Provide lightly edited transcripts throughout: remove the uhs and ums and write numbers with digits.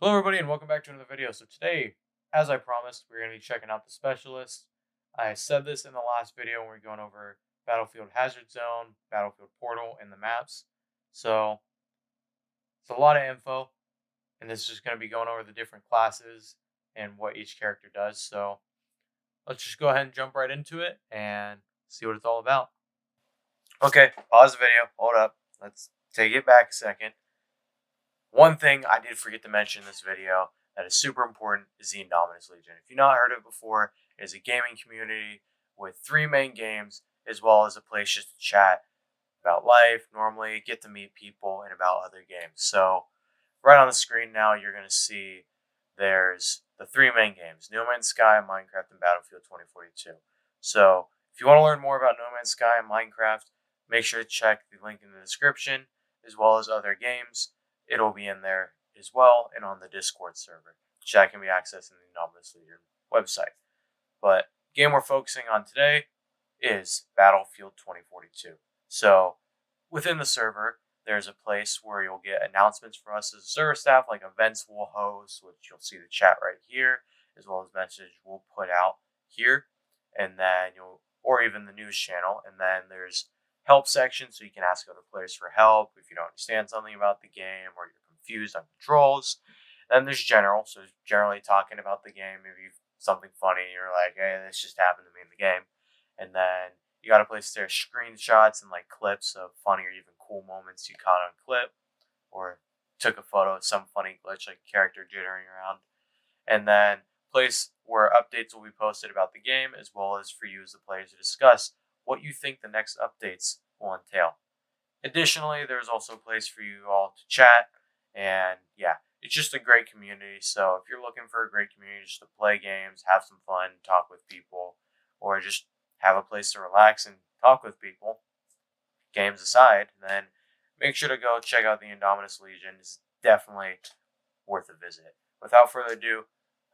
Hello everybody and welcome back to another video. So today, as I promised, we're going to be checking out the specialist. I said this in the last video when we were going over Battlefield Hazard Zone, Battlefield Portal, and the maps. So it's a lot of info, and this is just going to be going over the different classes and what each character does. So let's just go ahead and jump right into it and see what it's all about. Okay, pause the video. Hold up. Let's take it back a second. One thing I did forget to mention in this video that is super important is the Indominus Legion. If you've not heard of it before, it is a gaming community with 3 main games, as well as a place just to chat about life, normally get to meet people, and about other games. So right on the screen now, you're going to see there's the 3 main games: No Man's Sky, Minecraft, and Battlefield 2042. So if you want to learn more about No Man's Sky and Minecraft, make sure to check the link in the description, as well as other games. It'll be in there as well, and on the Discord server. Chat can be accessed in the Indominus Legion website. But the game we're focusing on today is Battlefield 2042. So within the server, there's a place where you'll get announcements for us as a server staff, like events we'll host, which you'll see the chat right here, as well as messages we'll put out here, and then or even the news channel. And then there's help section, so you can ask other players for help if you don't understand something about the game or you're confused on controls. Then there's general, so generally talking about the game, maybe something funny, you're like, hey, this just happened to me in the game. And then you got a place there, screenshots and like clips of funny or even cool moments you caught on clip, or took a photo of some funny glitch like character jittering around. And then place where updates will be posted about the game, as well as for you as the player to discuss what you think the next updates will entail. Additionally, there's also a place for you all to chat, and yeah, it's just a great community. So if you're looking for a great community just to play games, have some fun, talk with people, or just have a place to relax and talk with people, games aside, then make sure to go check out the Indominus Legion. It's definitely worth a visit. Without further ado,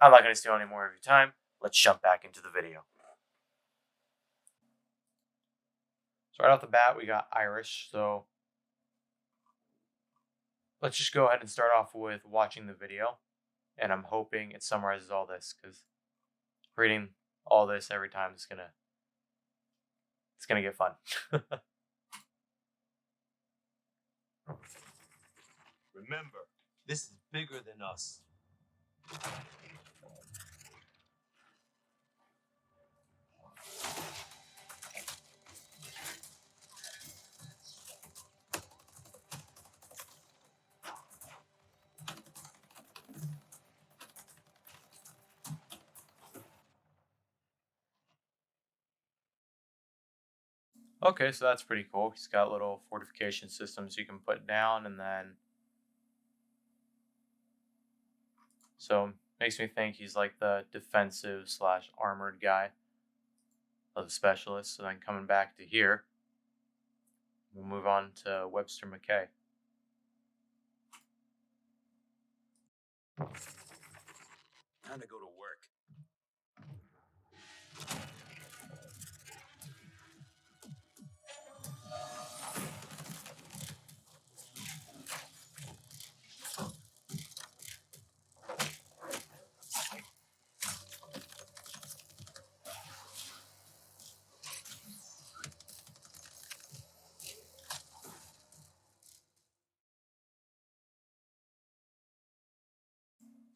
I'm not going to steal any more of your time. Let's jump back into the video. So right off the bat, we got Irish. So let's just go ahead and start off with watching the video. And I'm hoping it summarizes all this, because reading all this every time is gonna get fun. Remember, this is bigger than us. Okay, so that's pretty cool. He's got little fortification systems you can put down, and then so makes me think he's like the defensive / armored guy of the specialist. So then coming back to here, we'll move on to Webster McKay. Time to go to work.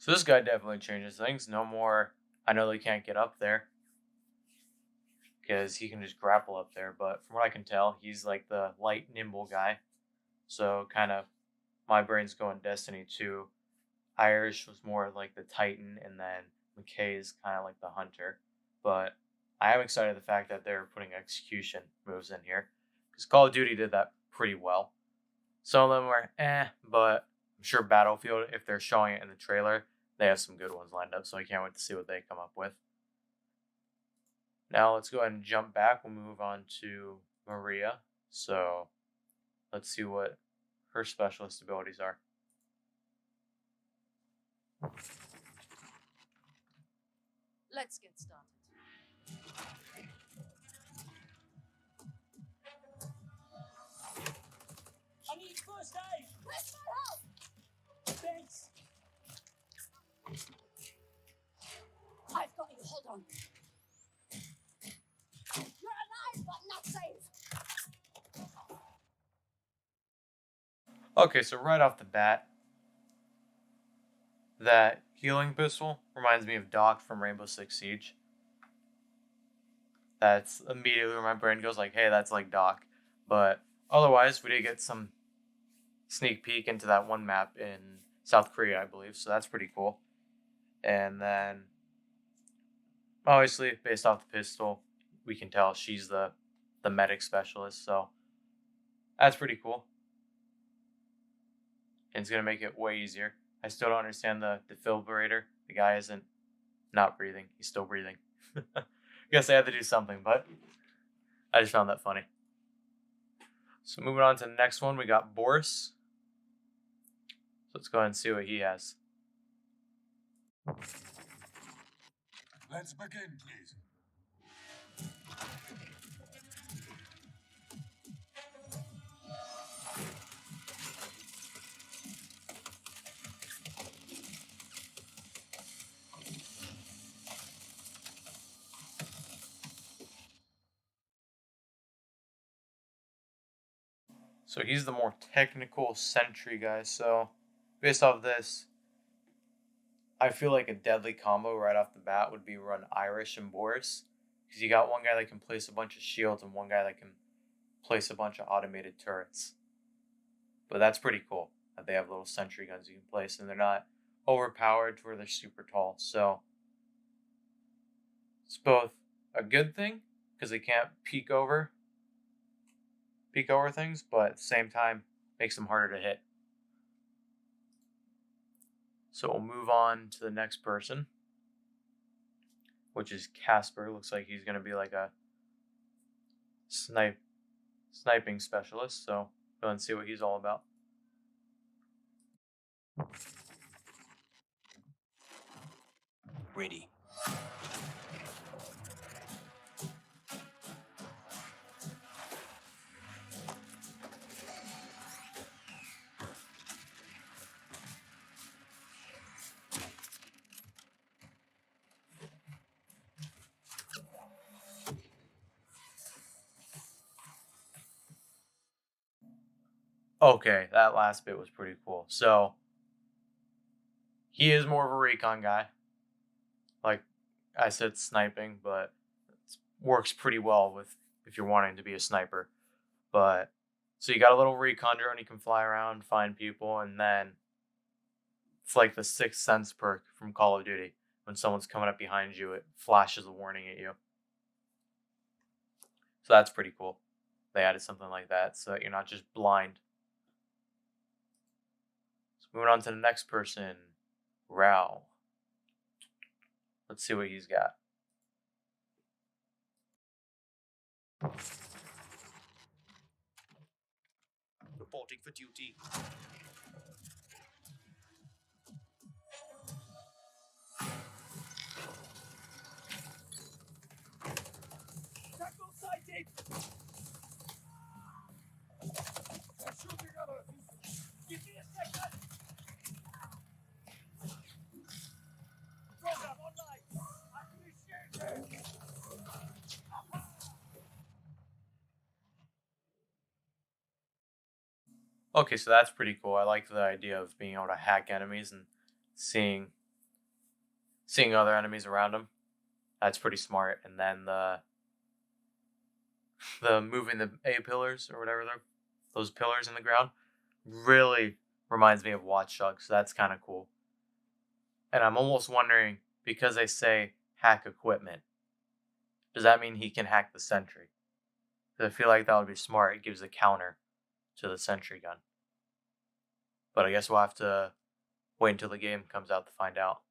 So this guy definitely changes things. No more, I know they can't get up there, because he can just grapple up there. But from what I can tell, he's like the light, nimble guy. So kind of my brain's going Destiny 2. Irish was more like the Titan, and then McKay is kind of like the Hunter. But I am excited the fact that they're putting execution moves in here, because Call of Duty did that pretty well. Some of them were but I'm sure Battlefield, if they're showing it in the trailer, they have some good ones lined up, so I can't wait to see what they come up with. Now let's go ahead and jump back. We'll move on to Maria. So let's see what her specialist abilities are. Let's get started. I need first aid! Where's my help? Thanks. Hold on. You're alive, but not safe. Okay, so right off the bat, that healing pistol reminds me of Doc from Rainbow Six Siege. That's immediately where my brain goes like, hey, that's like Doc. But otherwise, we did get some sneak peek into that one map in South Korea, I believe. So that's pretty cool. And then, obviously, based off the pistol, we can tell she's the medic specialist. So that's pretty cool. And it's going to make it way easier. I still don't understand the defibrillator. The guy isn't not breathing. He's still breathing. Guess I had to do something, but I just found that funny. So moving on to the next one, we got Boris. So let's go ahead and see what he has. Let's begin, please. So he's the more technical sentry guy. So based off this, I feel like a deadly combo right off the bat would be run Irish and Boris. Because you got one guy that can place a bunch of shields and one guy that can place a bunch of automated turrets. But that's pretty cool that they have little sentry guns you can place and they're not overpowered to where they're super tall. So it's both a good thing because they can't peek over things, but at the same time makes them harder to hit. So we'll move on to the next person, which is Casper. Looks like he's going to be like a sniping specialist. So go and see what he's all about. Ready. Okay, that last bit was pretty cool. So he is more of a recon guy. Like I said, sniping, but it works pretty well with if you're wanting to be a sniper. But so you got a little recon drone, you can fly around, find people, and then it's like the Sixth Sense perk from Call of Duty. When someone's coming up behind you, it flashes a warning at you. So that's pretty cool. They added something like that so that you're not just blind. So moving on to the next person, Rao. Let's see what he's got. Reporting for duty. Tackle sighted! I'm shooting at us! Give me a second! Program online! Appreciate it! Okay, so that's pretty cool. I like the idea of being able to hack enemies and seeing other enemies around them. That's pretty smart. And then the moving the A pillars or whatever they're those pillars in the ground really reminds me of Watch Dogs. So that's kind of cool. And I'm almost wondering, because they say hack equipment, does that mean he can hack the sentry? Because I feel like that would be smart. It gives a counter to the sentry gun. But I guess we'll have to wait until the game comes out to find out.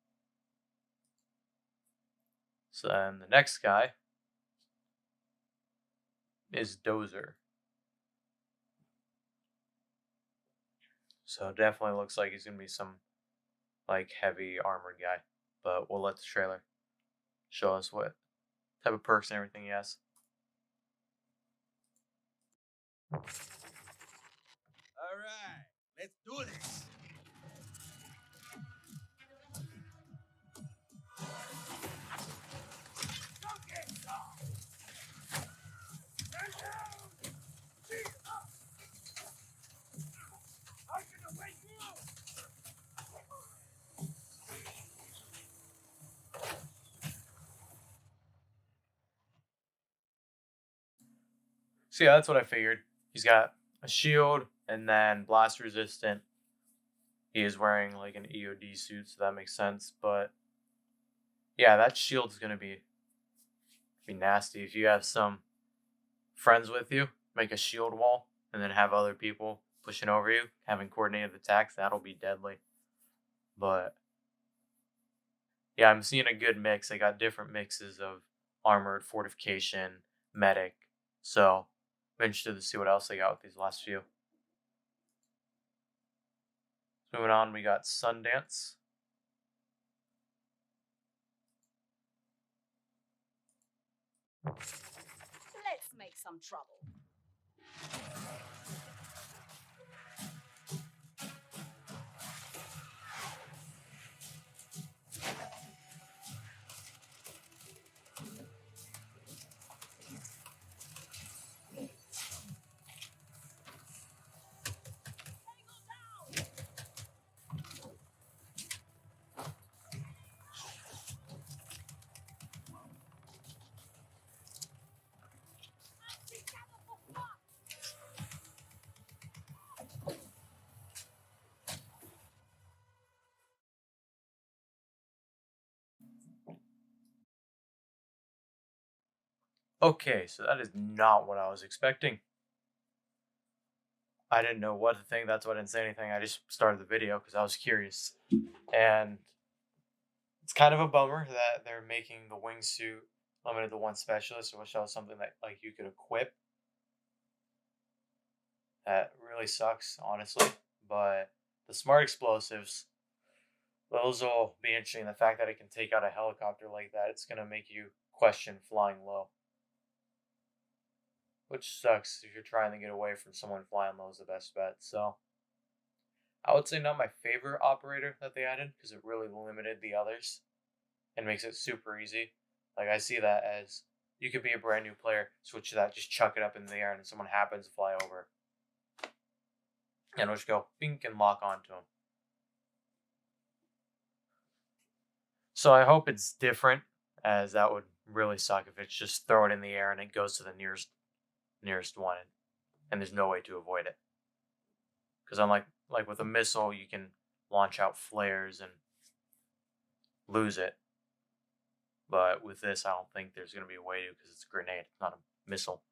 So then the next guy is Dozer. So definitely looks like he's going to be some like heavy armored guy. But we'll let the trailer show us what type of perks and everything he has. All right, let's do this. So yeah, that's what I figured. He's got a shield and then blast resistant. He is wearing like an EOD suit, so that makes sense. But yeah, that shield's gonna be nasty. If you have some friends with you, make a shield wall, and then have other people pushing over you, having coordinated attacks, that'll be deadly. But yeah, I'm seeing a good mix. I got different mixes of armored, fortification, medic. So I'm interested to see what else I got with these last few. Moving on, we got Sundance. Let's make some trouble. Okay, so that is not what I was expecting. I didn't know what to think. That's why I didn't say anything. I just started the video because I was curious. And it's kind of a bummer that they're making the wingsuit limited to one specialist. I wish that was something that like you could equip. That really sucks, honestly. But the smart explosives, those will be interesting. The fact that it can take out a helicopter like that, it's gonna make you question flying low. Which sucks if you're trying to get away from someone flying low is the best bet. So I would say not my favorite operator that they added because it really limited the others and makes it super easy. Like I see that as you could be a brand new player, switch to that, just chuck it up in the air, and if someone happens to fly over, and it'll just go bink and lock onto them. So I hope it's different, as that would really suck if it's just throw it in the air and it goes to the nearest one, and there's no way to avoid it. Because unlike like with a missile, you can launch out flares and lose it. But with this, I don't think there's going to be a way to, because it's a grenade, not a missile.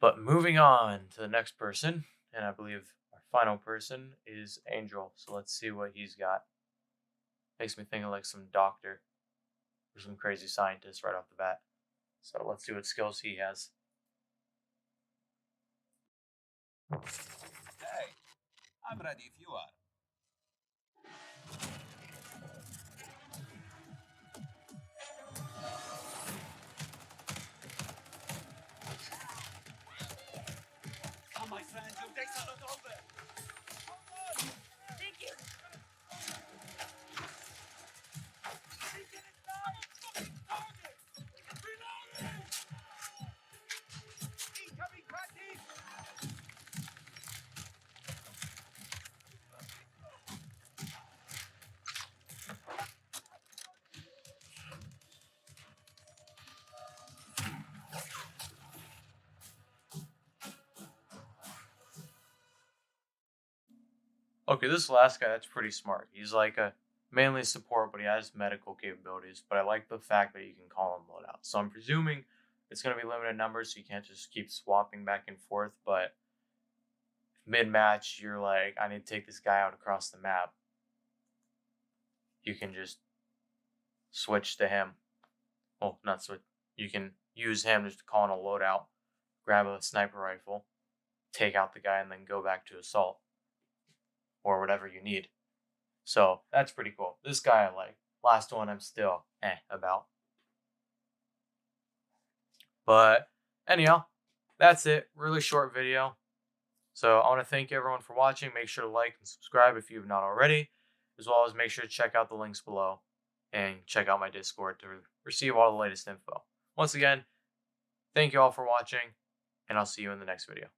But moving on to the next person, and I believe our final person is Angel. So let's see what he's got. Makes me think of like some doctor or some crazy scientist right off the bat. So let's see what skills he has. Hey, I'm ready if you are. Come, my friend, your days are not over. Thank you. Taking it down! Fucking target! Reloading! Incoming practice! Okay, this last guy, that's pretty smart. He's like a mainly support, but he has medical capabilities. But I like the fact that you can call him loadout. So I'm presuming it's going to be limited numbers, so you can't just keep swapping back and forth. But mid-match, you're like, I need to take this guy out across the map. You can just switch to him. Well, not switch. You can use him just to call in a loadout, grab a sniper rifle, take out the guy, and then go back to assault. Or whatever you need. So that's pretty cool. This guy I like. Last one I'm still about. But anyhow, that's it. Really short video. So I want to thank everyone for watching. Make sure to like and subscribe if you have not already. As well as make sure to check out the links below. And check out my Discord to receive all the latest info. Once again, thank you all for watching. And I'll see you in the next video.